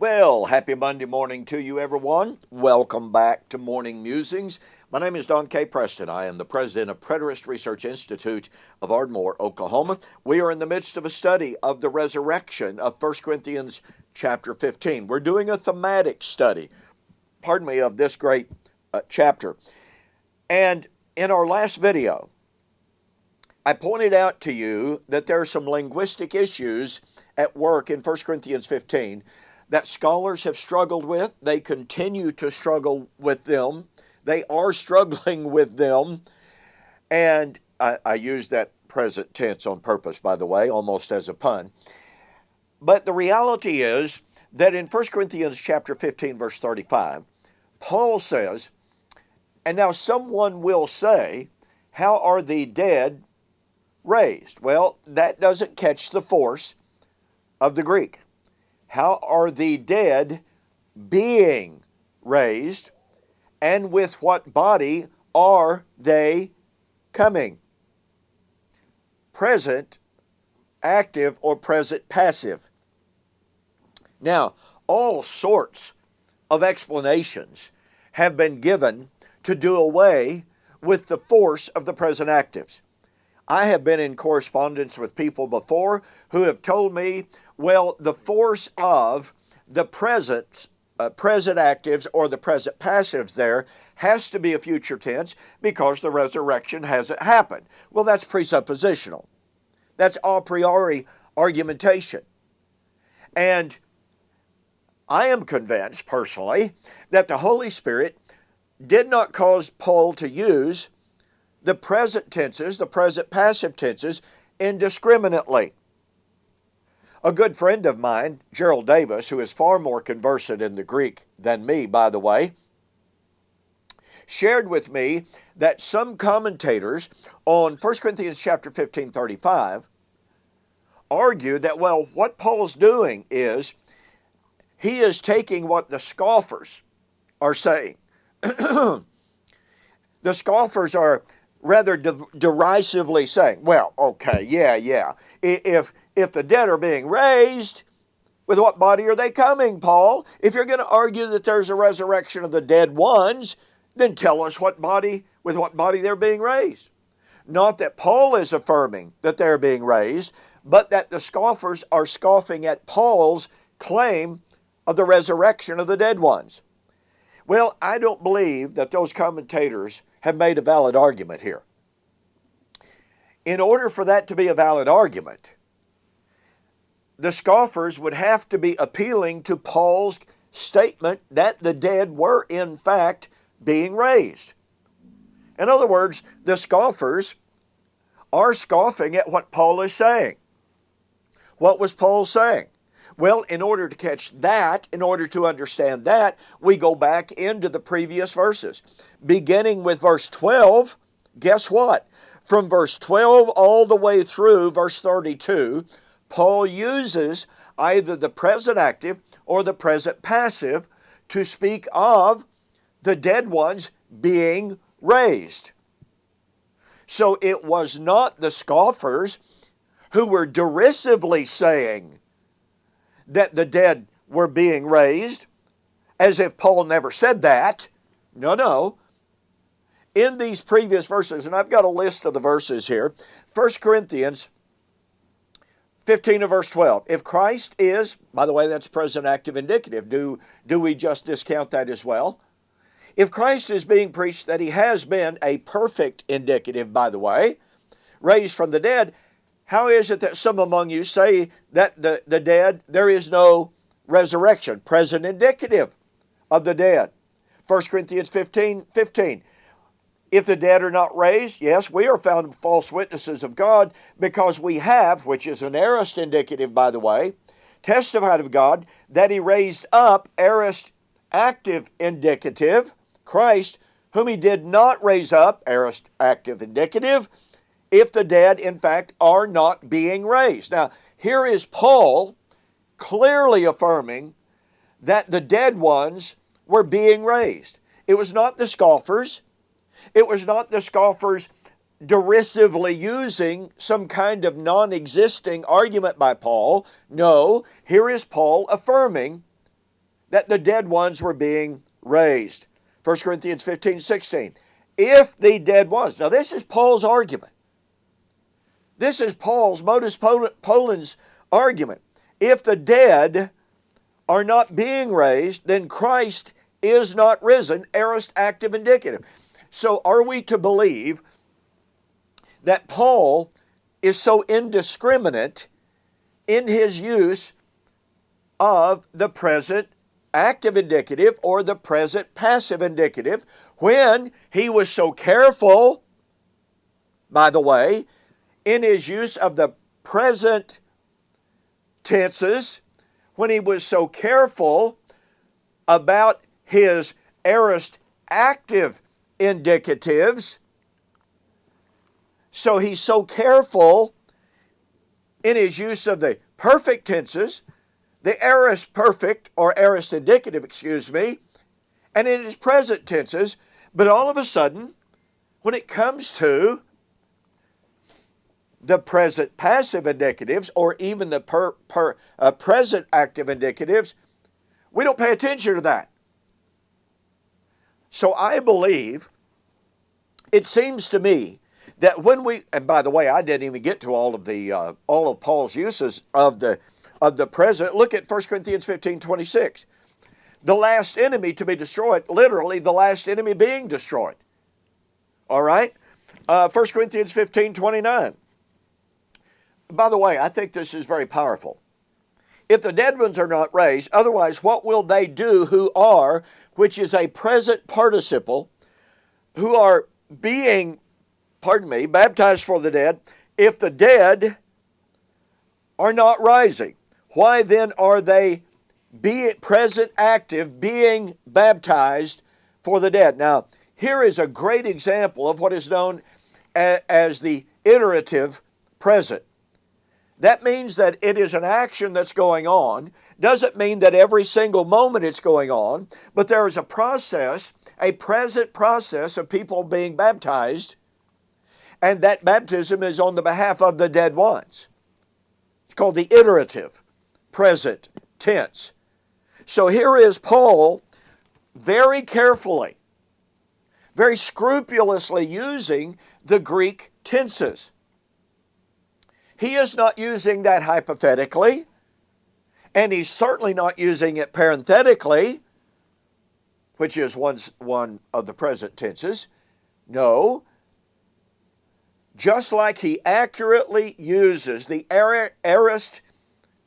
Well, happy Monday morning to you, everyone. Welcome back to Morning Musings. My name is Don K. Preston. I am the president of Preterist Research Institute of Ardmore, Oklahoma. We are in the midst of a study of the resurrection of 1 Corinthians chapter 15. We're doing a thematic study, of this great chapter. And in our last video, I pointed out to you that there are some linguistic issues at work in 1 Corinthians 15 that scholars have struggled with. They continue to struggle with them. They are struggling with them. And I use that present tense on purpose, by the way, almost as a pun. But the reality is that in 1 Corinthians chapter 15, verse 35, Paul says, "And now someone will say, how are the dead raised?" Well, that doesn't catch the force of the Greek. How are the dead being raised, and with what body are they coming? Present active or present passive. Now, all sorts of explanations have been given to do away with the force of the present actives. I have been in correspondence with people before who have told me, well, the force of the present actives or the present passives there has to be a future tense because the resurrection hasn't happened. Well, that's presuppositional. That's a priori argumentation. And I am convinced, personally, that the Holy Spirit did not cause Paul to use the present tenses, the present passive tenses, indiscriminately. A good friend of mine, Gerald Davis, who is far more conversant in the Greek than me, by the way, shared with me that some commentators on 1 Corinthians chapter 15, 35 argue that, well, what Paul's doing is he is taking what the scoffers are saying. The scoffers are rather derisively saying, well, okay, yeah. If the dead are being raised, with what body are they coming, Paul? If you're going to argue that there's a resurrection of the dead ones, then tell us with what body they're being raised. Not that Paul is affirming that they're being raised, but that the scoffers are scoffing at Paul's claim of the resurrection of the dead ones. Well, I don't believe that those commentators have made a valid argument here. In order for that to be a valid argument, the scoffers would have to be appealing to Paul's statement that the dead were in fact being raised. In other words, the scoffers are scoffing at what Paul is saying. What was Paul saying? Well, in order to catch that, in order to understand that, we go back into the previous verses. Beginning with verse 12, guess what? From verse 12 all the way through verse 32, Paul uses either the present active or the present passive to speak of the dead ones being raised. So it was not the scoffers who were derisively saying that the dead were being raised, as if Paul never said that. No. In these previous verses, and I've got a list of the verses here, 1 Corinthians 15 and verse 12. If Christ is, by the way, that's present active indicative. Do we just discount that as well? If Christ is being preached that he has been a perfect indicative, by the way, raised from the dead, how is it that some among you say that the dead, there is no resurrection? Present indicative of the dead. 1 Corinthians 15. If the dead are not raised, yes, we are found false witnesses of God because we have, which is an aorist indicative, by the way, testified of God that he raised up, aorist active indicative, Christ, whom he did not raise up, aorist active indicative, if the dead, in fact, are not being raised. Now, here is Paul clearly affirming that the dead ones were being raised. It was not the scoffers. It was not the scoffers derisively using some kind of non-existing argument by Paul. No, here is Paul affirming that the dead ones were being raised. 1 Corinthians 15:16. If the dead ones. Now this is Paul's argument. This is Paul's modus ponens argument. If the dead are not being raised, then Christ is not risen, aorist, active, indicative. So are we to believe that Paul is so indiscriminate in his use of the present active indicative or the present passive indicative when he was so careful, by the way, in his use of the present tenses, when he was so careful about his aorist active indicatives? So he's so careful in his use of the perfect tenses, the aorist perfect or aorist indicative, and in his present tenses, but all of a sudden, when it comes to the present passive indicatives or even the present active indicatives, we don't pay attention to that. So I believe, it seems to me, that when we, and by the way, I didn't even get to all of Paul's uses of the present. Look at 1 Corinthians 15:26. The last enemy to be destroyed, literally the last enemy being destroyed. All right? 1 Corinthians 15:29. By the way, I think this is very powerful. If the dead ones are not raised, otherwise what will they do who are, which is a present participle, who are being, baptized for the dead, if the dead are not rising? Why then are they present active, being baptized for the dead? Now, here is a great example of what is known as the iterative present. That means that it is an action that's going on. Doesn't mean that every single moment it's going on, but there is a process, a present process of people being baptized, and that baptism is on the behalf of the dead ones. It's called the iterative present tense. So here is Paul very carefully, very scrupulously using the Greek tenses. He is not using that hypothetically, and he's certainly not using it parenthetically, which is one of the present tenses. No. Just like he accurately uses the aorist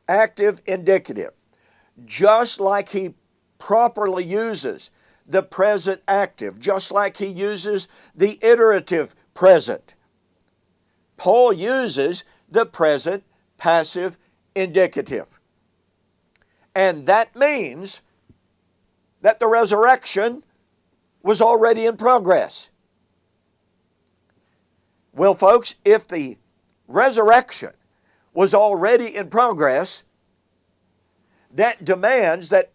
active indicative, just like he properly uses the present active, just like he uses the iterative present, Paul uses the present passive indicative. And that means that the resurrection was already in progress. Well, folks, if the resurrection was already in progress, that demands that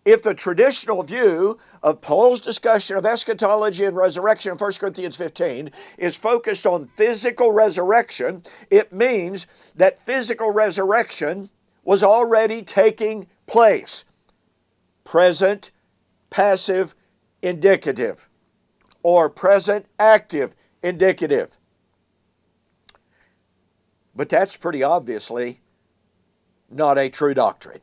if the traditional view of Paul's discussion of eschatology and resurrection in 1 Corinthians 15 is focused on physical resurrection, it means that physical resurrection was already taking place. Present passive indicative or present active indicative. But that's pretty obviously not a true doctrine.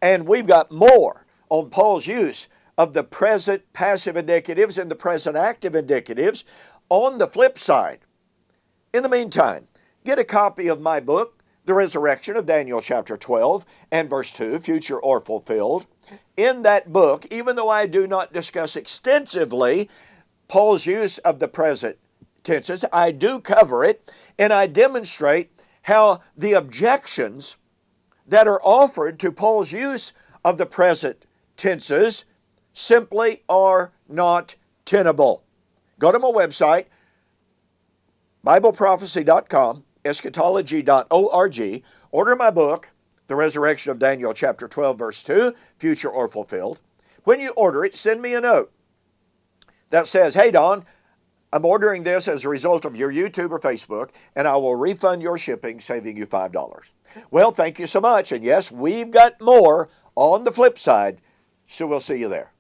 And we've got more on Paul's use of the present passive indicatives and the present active indicatives on the flip side. In the meantime, get a copy of my book, The Resurrection of Daniel chapter 12 and verse 2, Future or Fulfilled. In that book, even though I do not discuss extensively Paul's use of the present tenses, I do cover it, and I demonstrate how the objections that are offered to Paul's use of the present tenses simply are not tenable. Go to my website, BibleProphecy.com, eschatology.org, order my book, The Resurrection of Daniel chapter 12, verse 2, Future or Fulfilled. When you order it, send me a note that says, "Hey, Don, I'm ordering this as a result of your YouTube or Facebook, and I will refund your shipping, saving you $5. Well, thank you so much. And yes, we've got more on the flip side So we'll see you there.